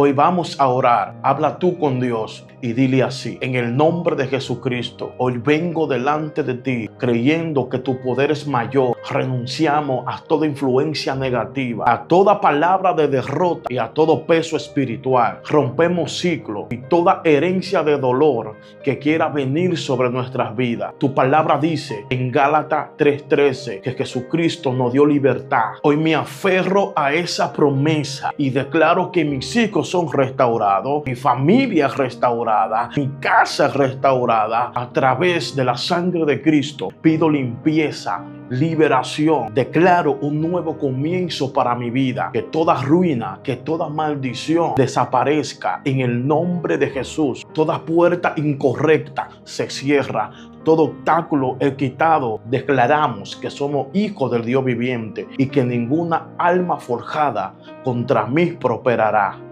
Hoy vamos a orar. Habla tú con Dios y dile así: en el nombre de Jesucristo, hoy vengo delante de ti creyendo que tu poder es mayor. Renunciamos a toda influencia negativa, a toda palabra de derrota y a todo peso espiritual. Rompemos ciclos y toda herencia de dolor que quiera venir sobre nuestras vidas. Tu palabra dice en Gálatas 3:13 que Jesucristo nos dio libertad. Hoy me aferro a esa promesa y declaro que mis hijos son restaurados, mi familia es restaurada, mi casa es restaurada a través de la sangre de Cristo. Pido limpieza, liberación. Declaro un nuevo comienzo para mi vida. Que toda ruina, que toda maldición desaparezca en el nombre de Jesús. Toda puerta incorrecta se cierra. Todo obstáculo es quitado. Declaramos que somos hijos del Dios viviente y que ninguna alma forjada contra mí prosperará.